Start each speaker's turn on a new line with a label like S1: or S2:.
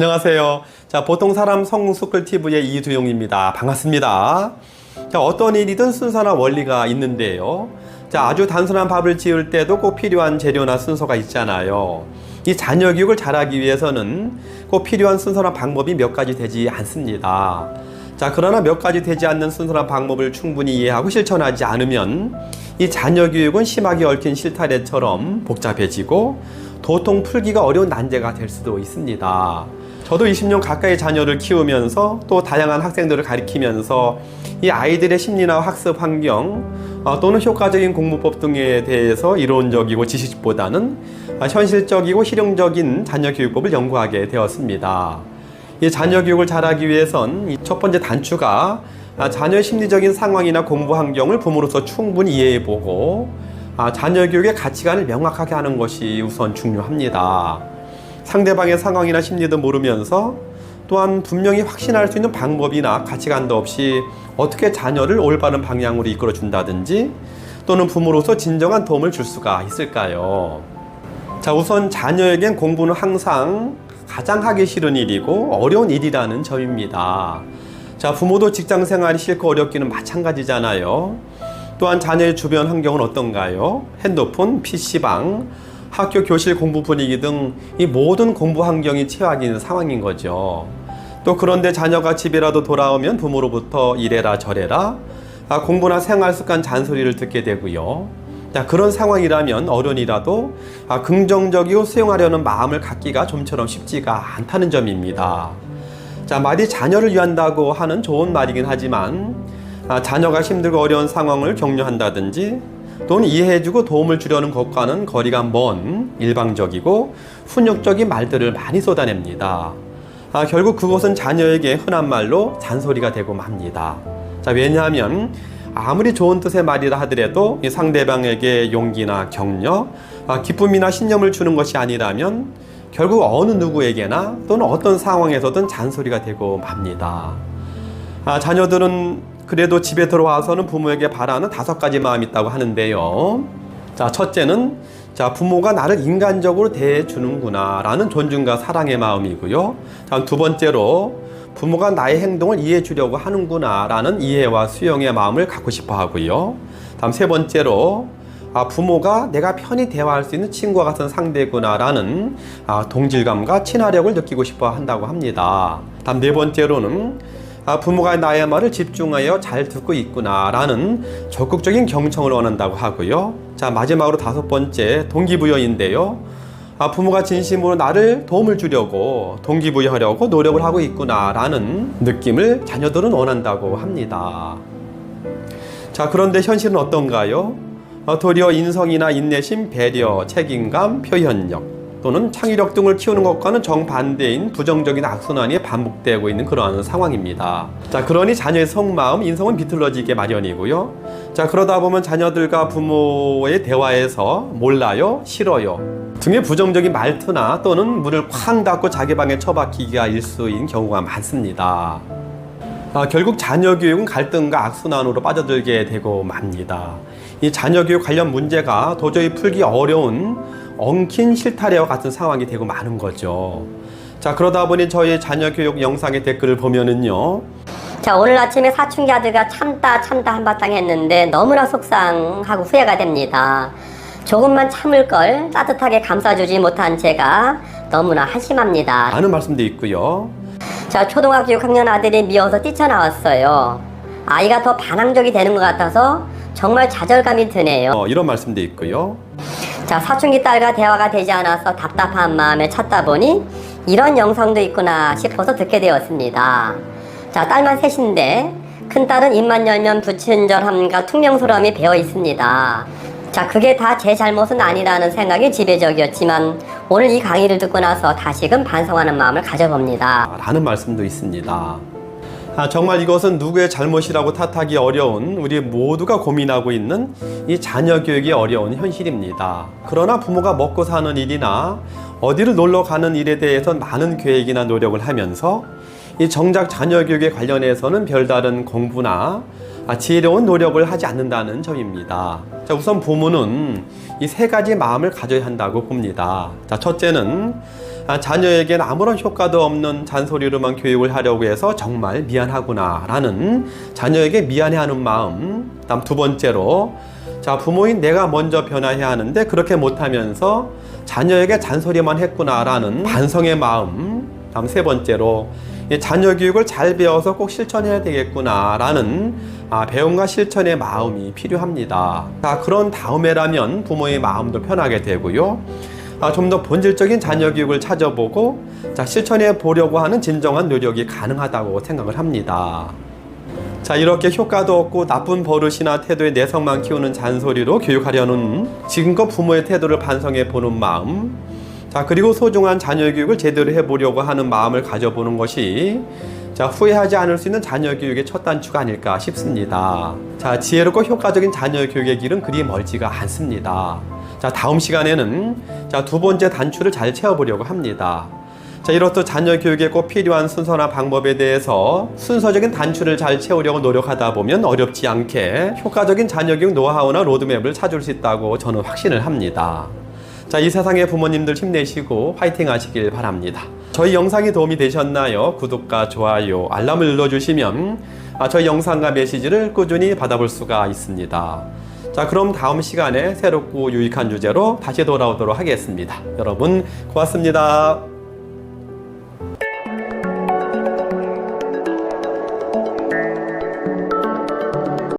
S1: 안녕하세요. 자, 보통 사람 성숙글TV의 이두용입니다. 반갑습니다. 자, 어떤 일이든 순서나 원리가 있는데요. 자, 아주 단순한 밥을 지을 때도 꼭 필요한 재료나 순서가 있잖아요. 이 자녀 교육을 잘하기 위해서는 꼭 필요한 순서나 방법이 몇 가지 되지 않습니다. 자, 그러나 몇 가지 되지 않는 순서나 방법을 충분히 이해하고 실천하지 않으면 이 자녀 교육은 심하게 얽힌 실타래처럼 복잡해지고 도통 풀기가 어려운 난제가 될 수도 있습니다. 저도 20년 가까이 자녀를 키우면서 또 다양한 학생들을 가르치면서 이 아이들의 심리나 학습 환경 또는 효과적인 공부법 등에 대해서 이론적이고 지식보다는 현실적이고 실용적인 자녀 교육법을 연구하게 되었습니다. 이 자녀 교육을 잘하기 위해선 첫 번째 단추가 자녀의 심리적인 상황이나 공부 환경을 부모로서 충분히 이해해보고 자녀 교육의 가치관을 명확하게 하는 것이 우선 중요합니다. 상대방의 상황이나 심리도 모르면서 또한 분명히 확신할 수 있는 방법이나 가치관도 없이 어떻게 자녀를 올바른 방향으로 이끌어 준다든지 또는 부모로서 진정한 도움을 줄 수가 있을까요? 자, 우선 자녀에겐 공부는 항상 가장 하기 싫은 일이고 어려운 일이라는 점입니다. 자, 부모도 직장 생활이 싫고 어렵기는 마찬가지잖아요. 또한 자녀의 주변 환경은 어떤가요? 핸드폰, PC방, 학교 교실 공부 분위기 등 이 모든 공부 환경이 최악인 상황인 거죠. 또 그런데 자녀가 집이라도 돌아오면 부모로부터 이래라 저래라 공부나 생활 습관 잔소리를 듣게 되고요. 자, 그런 상황이라면 어른이라도 긍정적이고 수용하려는 마음을 갖기가 좀처럼 쉽지가 않다는 점입니다. 자, 말이 자녀를 위한다고 하는 좋은 말이긴 하지만 자녀가 힘들고 어려운 상황을 격려한다든지 또는 이해해주고 도움을 주려는 것과는 거리가 먼 일방적이고 훈육적인 말들을 많이 쏟아냅니다. 결국 그것은 자녀에게 흔한 말로 잔소리가 되고 맙니다. 자, 왜냐하면 아무리 좋은 뜻의 말이라 하더라도 이 상대방에게 용기나 격려, 기쁨이나 신념을 주는 것이 아니라면 결국 어느 누구에게나 또는 어떤 상황에서든 잔소리가 되고 맙니다. 자녀들은 그래도 집에 들어와서는 부모에게 바라는 5가지 마음이 있다고 하는데요. 자, 첫째는 부모가 나를 인간적으로 대해주는구나 라는 존중과 사랑의 마음이고요. 자, 두 번째로 부모가 나의 행동을 이해해 주려고 하는구나 라는 이해와 수용의 마음을 갖고 싶어 하고요. 다음 세 번째로 부모가 내가 편히 대화할 수 있는 친구와 같은 상대구나 라는 동질감과 친화력을 느끼고 싶어 한다고 합니다. 다음 네 번째로는 부모가 나의 말을 집중하여 잘 듣고 있구나 라는 적극적인 경청을 원한다고 하고요. 자, 마지막으로 5번째 동기부여인데요. 부모가 진심으로 나를 도움을 주려고 동기부여하려고 노력을 하고 있구나 라는 느낌을 자녀들은 원한다고 합니다. 자, 그런데 현실은 어떤가요? 도리어 인성이나 인내심, 배려, 책임감, 표현력 또는 창의력 등을 키우는 것과는 정반대인 부정적인 악순환이 반복되고 있는 그러한 상황입니다. 자, 그러니 자녀의 속마음, 인성은 비틀어지게 마련이고요. 자, 그러다 보면 자녀들과 부모의 대화에서 몰라요, 싫어요 등의 부정적인 말투나 또는 문을 쾅 닫고 자기 방에 처박히기가 일수인 경우가 많습니다. 결국 자녀 교육은 갈등과 악순환으로 빠져들게 되고 맙니다. 이 자녀 교육 관련 문제가 도저히 풀기 어려운 엉킨 실타래와 같은 상황이 되고 마는 거죠. 자, 그러다 보니 저희 자녀 교육 영상의 댓글을 보면은요.
S2: 자, 오늘 아침에 사춘기 아들과 참다 한바탕 했는데 너무나 속상하고 후회가 됩니다. 조금만 참을 걸 따뜻하게 감싸주지 못한 제가 너무나 한심합니다
S1: 라는 말씀도 있고요.
S2: 자, 초등학교 6학년 아들이 미워서 뛰쳐나왔어요. 아이가 더 반항적이 되는 것 같아서 정말 좌절감이 드네요.
S1: 이런 말씀도 있고요.
S2: 자, 사춘기 딸과 대화가 되지 않아서 답답한 마음에 찾다 보니 이런 영상도 있구나 싶어서 듣게 되었습니다. 자, 딸만 셋인데 큰딸은 입만 열면 불친절함과 퉁명스러움이 배어 있습니다. 자, 그게 다 제 잘못은 아니라는 생각이 지배적이었지만 오늘 이 강의를 듣고 나서 다시금 반성하는 마음을 가져봅니다.
S1: 라는 말씀도 있습니다. 정말 이것은 누구의 잘못이라고 탓하기 어려운 우리 모두가 고민하고 있는 이 자녀 교육이 어려운 현실입니다. 그러나 부모가 먹고 사는 일이나 어디를 놀러 가는 일에 대해서 많은 계획이나 노력을 하면서 이 정작 자녀 교육에 관련해서는 별다른 공부나 지혜로운 노력을 하지 않는다는 점입니다. 자, 우선 부모는 이 3가지 마음을 가져야 한다고 봅니다. 자, 첫째는 자녀에겐 아무런 효과도 없는 잔소리로만 교육을 하려고 해서 정말 미안하구나 라는 자녀에게 미안해하는 마음. 다음 두 번째로, 자, 부모인 내가 먼저 변화해야 하는데 그렇게 못하면서 자녀에게 잔소리만 했구나 라는 반성의 마음. 다음 세 번째로, 자녀 교육을 잘 배워서 꼭 실천해야 되겠구나 라는 배움과 실천의 마음이 필요합니다. 자, 그런 다음에라면 부모의 마음도 편하게 되고요. 좀 더 본질적인 자녀 교육을 찾아보고 실천해 보려고 하는 진정한 노력이 가능하다고 생각을 합니다. 자, 이렇게 효과도 없고 나쁜 버릇이나 태도의 내성만 키우는 잔소리로 교육하려는 지금껏 부모의 태도를 반성해 보는 마음, 자, 그리고 소중한 자녀 교육을 제대로 해보려고 하는 마음을 가져보는 것이 후회하지 않을 수 있는 자녀 교육의 첫 단추가 아닐까 싶습니다. 자, 지혜롭고 효과적인 자녀 교육의 길은 그리 멀지가 않습니다. 자, 다음 시간에는 두 번째 단추를 잘 채워보려고 합니다. 자, 이렇듯 자녀 교육에 꼭 필요한 순서나 방법에 대해서 순서적인 단추를 잘 채우려고 노력하다 보면 어렵지 않게 효과적인 자녀 교육 노하우나 로드맵을 찾을 수 있다고 저는 확신을 합니다. 자, 이 세상의 부모님들 힘내시고 화이팅 하시길 바랍니다. 저희 영상이 도움이 되셨나요? 구독과 좋아요, 알람을 눌러주시면 저희 영상과 메시지를 꾸준히 받아볼 수가 있습니다. 자, 그럼 다음 시간에 새롭고 유익한 주제로 다시 돌아오도록 하겠습니다. 여러분 고맙습니다.